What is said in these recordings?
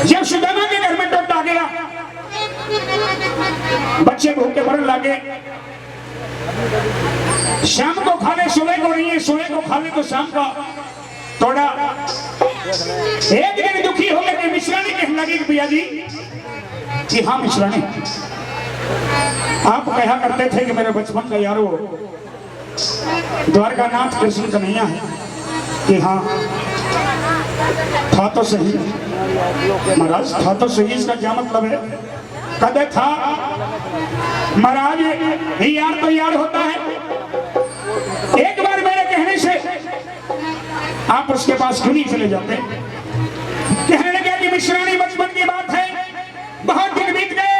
जब सुदामा के घर में टोट आ गया, बच्चे भूखे मरने लगे। शाम को खा ले, सुबह को नहीं है, सुबह को खा ले तो शाम का थोड़ा। एक दिन दुखी हो गए, मिश्रानी कहने लगी कि भैया जी कि हाँ मिश्रानी, आप कहा करते थे कि मेरे बचपन का यारो द्वारकानाथ कृष्ण कन्हैया है कि हाँ था तो सही महाराज, था तो सही। इसका क्या मतलब है? कदे था महाराज, यार तो यार होता है। एक बार मेरे कहने से आप उसके पास क्यों नहीं चले जाते? कहने लगे कि मिश्रानी बचपन की बात है, बहुत दिन बीत गए,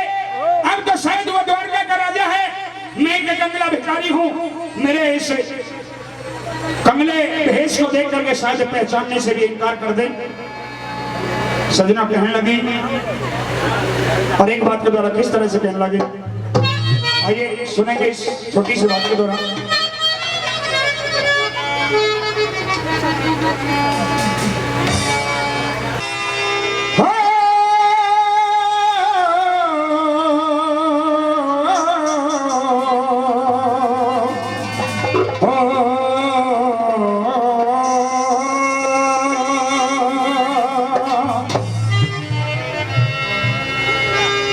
अब तो शायद वो द्वारका का राजा है, मैं एक कंगला भिखारी हूँ। मेरे इस कंगले भेष को देख करके शायद पहचानने से भी इनकार कर दे। सजना कहने लगी और एक बात के द्वारा किस तरह से कहने लगे, आइए सुनेंगे इस छोटी सी बात के दौरान।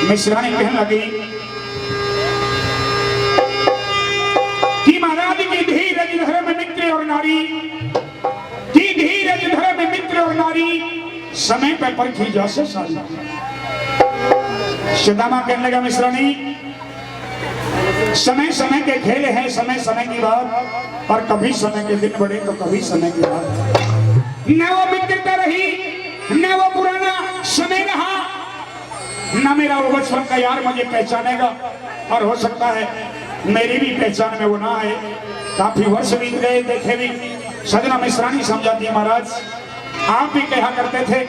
मिश्रानी कहने लगी कि महाराज की धीरज धर्म मित्र और नारी, की धीरज धर्म मित्र और नारी, समय पर परखी जैसे सारी। सुदामा कहने लगा मिश्रानी, समय समय के खेल हैं, समय समय की बात, और कभी समय के दिन बढ़े तो कभी समय की बात। न वो मित्रता रही, न वो पुराना समय रहा, ना मेरा वो बचपन का यार मुझे पहचानेगा, और हो सकता है मेरी भी पहचान में वो ना आए। काफी वर्ष बीत गए, देखे भी। सजना मिश्रानी समझाती है महाराज, आप भी कहा करते थे,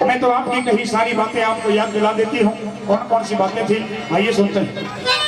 मैं तो आपकी कही सारी बातें आपको याद दिला देती हूँ। कौन कौन सी बातें थी, आइए सुनते हैं।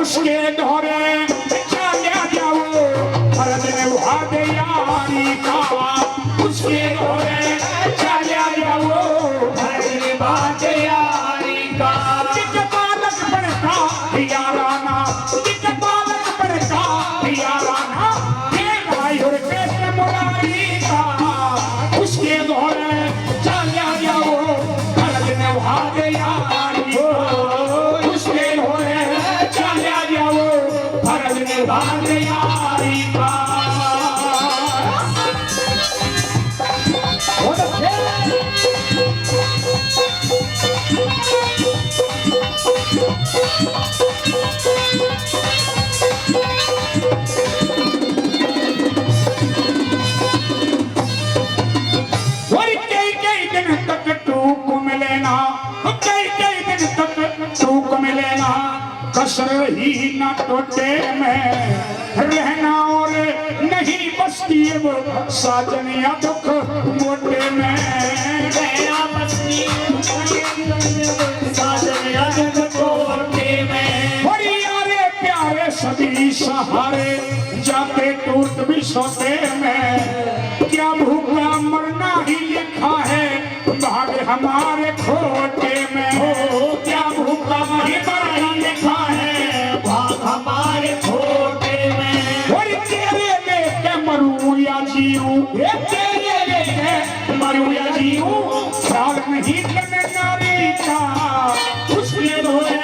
उसके धोरे चले जाओ, भरत ने भाग यारी का। उसके धोरे चले जाओ, भरत ने भाग यारी का। जित बालक पढ़ता याराना, जित बालक पढ़ता याराना, ये भाई और कृष्ण मुरारी का। उसके धोरे चले जाओ, भरत ने भाग यारी का। उसके धोरे भाग यारी का। कई दिन तक टूक मिलेना, कई दिन तक टूक मिलेना, कसर ही न टोटे में रहना, और नहीं बसती वो साजन या दुख मोटे में। रहना बसती साजन या दुख मोटे में। बड़ी यारे प्यारे सभी सहारे, जाते टूट भी सोते में। क्या भूखा मरना ही लिखा है भाग हमारे खोटे में। हो क्या भूखा मरना ही लिखा है भाग हमारे खोटे में। और तेरे लेके मरूं या जीऊं, तेरे मरुया जीऊ प्राण नहीं करने नारी का उसके धोए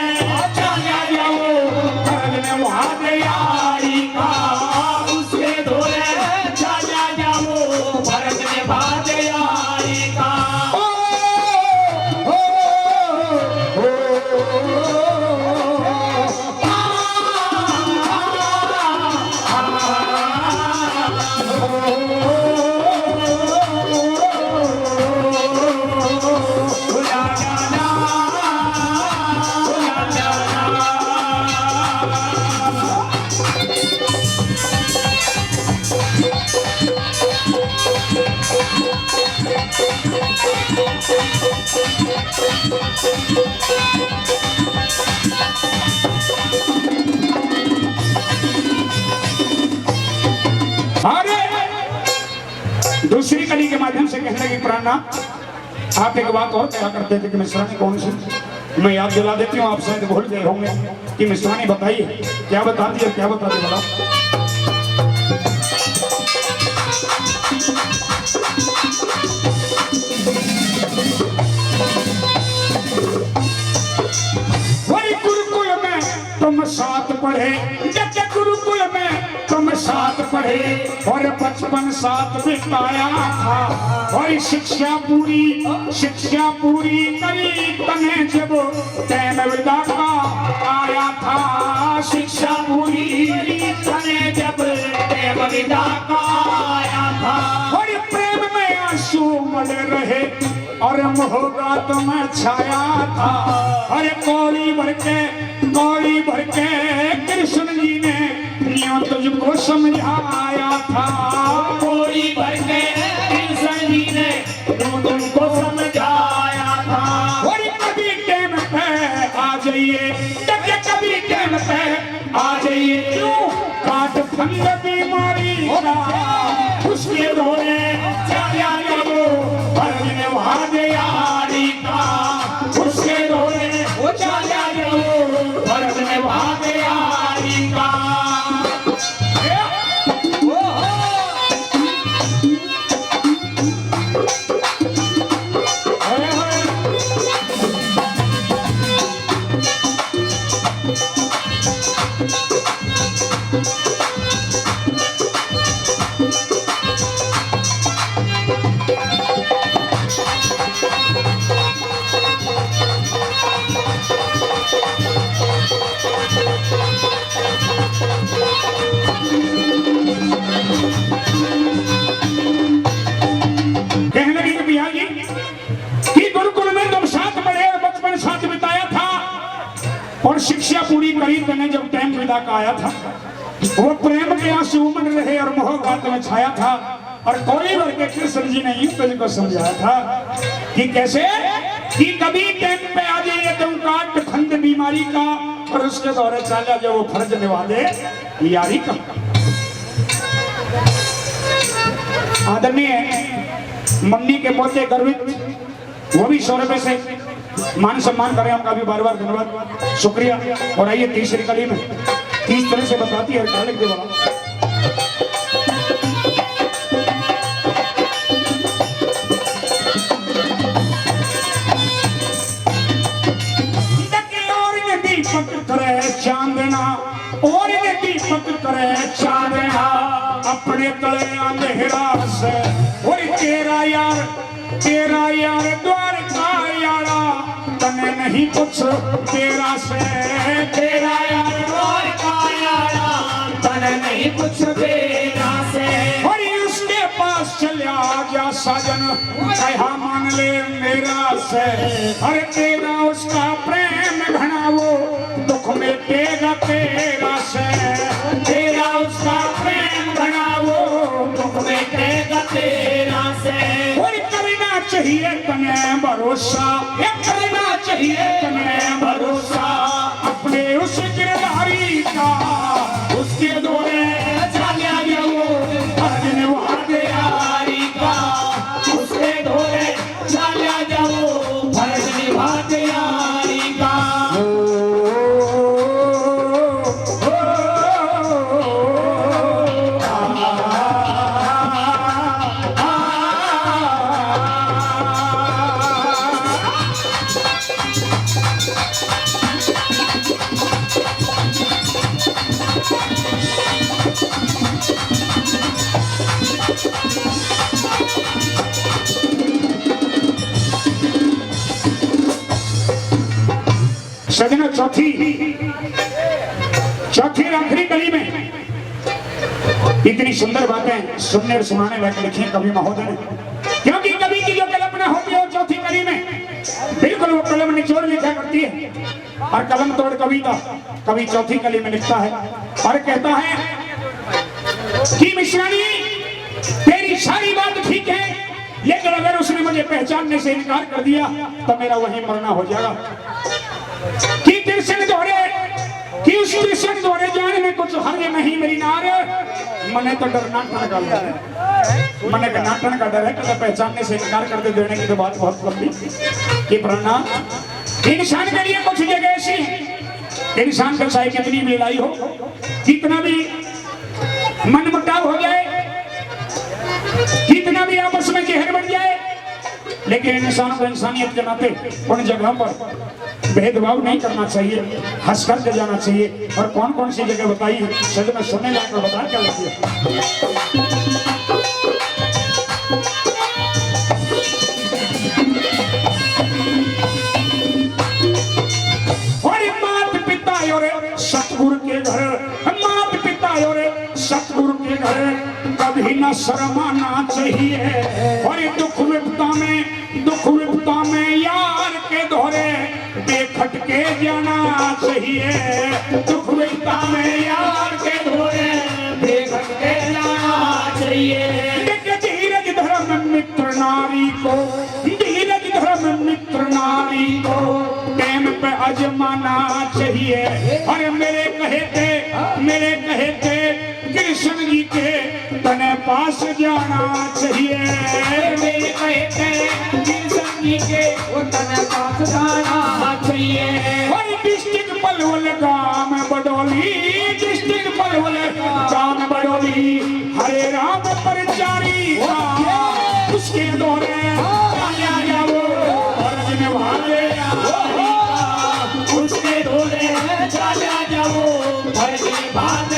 चला जाओ करने वहां तैयारी का उसके धोए चला जाओ करने वहां तैयारी का दूसरी कली के माध्यम से कहने लगी प्राणनाथ आप एक बात और क्या करते थे कि मिश्रानी कौन सी मैं याद दिला देती हूँ आप शायद भूल गए होंगे कि मिश्रानी बताइए क्या बताती है क्या बताती बताओ वही गुरुकुल में तुम साथ पढ़े गुरुकुल में तुम साथ पढ़े और बचपन साथ बिताया था और शिक्षा पूरी करी तने जब टाइम विदा का आया था शिक्षा पूरी तने जब टाइम विदा का आया था और प्रेम में आंसू मले रहे और मोहब्बत में छाया था और कौड़ी भर के कृष्ण जी ने यूं तुझको समझाया था कौड़ी भर के कृष्ण जी ने यूं तुमको समझाया था और कभी टाइम पे आ जाइए कभी टाइम पे आ जाइए क्यों काट फंद बीमारी उसके रोए चला जाओ भरने वहां यारी का उसके रोए वो चला जाओ भरने वहां यारी का शिक्षा पूरी करी तने जब टाइम विदा का आया था वो प्रेम के आंसू उमड़ रहे और मोहब्बत में छाया था और कोई भर के कृष्ण जी ने यूं तुझको समझाया था कि कैसे कि कभी टाइम पे आ जाइए तुम काट फंद बीमारी का और उसके दौरे चला जो वो फर्ज निभा दे यारी का आदरणीय मम्मी के पोते गर्वित वो भी 100 रुपए से मान सम्मान करें उनका भी बार बार धन्यवाद शुक्रिया और आइए तीसरी कड़ी में किस तरह से बताती है क्या लिख दे वाला दीपक करे चांदना और दीपक करे चांदना अपने तले अंधेरा से और तेरा यार द्वारका यारा तने नहीं कुछ तेरा से तेरा यार द्वारका यारा तने नहीं कुछ तेरा से और उसके पास चला जा साजन कहा मान ले मेरा से अरे तेरा उसका प्रेम घना वो दुख में तेरा तेरा से तेरा उसका प्रेम घना वो दुख में तेरा तेरा से चाहिए तने भरोसा करना चाहिए तने भरोसा अपने उस गिरधारी का उसके दौरे चला जाओ अर्जुन वहां यारी का उसके दौरे चला जाओ अर्जुन वहां यारी का सजना चौथी आखिरी कली में इतनी सुंदर बातें सुनने और सुनाने लायक लिखी कवि महोदय ने। क्योंकि कवि की जो कल्पना होती है वो चौथी कली में बिल्कुल वो कलम निचोड़ लिखा करती है, और कलम तोड़ कवि चौथी कली में लिखता है और कहता है कि मिश्रानी तेरी सारी बात ठीक है, लेकिन अगर उसने मुझे पहचानने से इनकार कर दिया तो मेरा वहीं मरना हो जाएगा। कि कृष्ण दौरे जाने में कुछ हर्ज नहीं मेरी नार, मने तो डर नाटन का है, मने का नाटन का डर है कि पहचानने से इनकार कर दे देने की तो बात बहुत लंबी। कि प्रणा इंसान के लिए कुछ जगह ऐसी है, इंसान का चाहे कितनी भी लड़ाई हो, कितना भी मनमुटाव हो जाए, कितना भी आपस में जहर बन जाए, लेकिन इंसान को इंसानियत के नाते उन जगहों पर भेदभाव नहीं करना चाहिए, हंस करके जाना चाहिए। और कौन कौन सी जगह बताई है सज में सुनने जाकर बता क्या लगती है। सतगुरु के घर मात पिता और सतगुरु के घर कभी न शर्माना चाहिए, और दुख विपदा में यार के दोहरे बेखट के जाना चाहिए। दुख विपदा में यार के दोहरे बेखट के जाना चाहिए। धीरज धर्म मित्र नारी को, धीरज धर्म मित्र नारी को प्रेम पे आजमाना चाहिए। और मेरे कहते कृष्ण जी के तने पास जाना चाहिए। मेरे कहते कृष्ण जी के तने पास जाना चाहिए। और डिस्ट्रिक्ट पलवल गांव बडोली, डिस्ट्रिक्ट पलवल गांव बडोली, हरे राम परचारी उसके दौरे जाओ और भागे उसके दौरे चला जाओ, भाग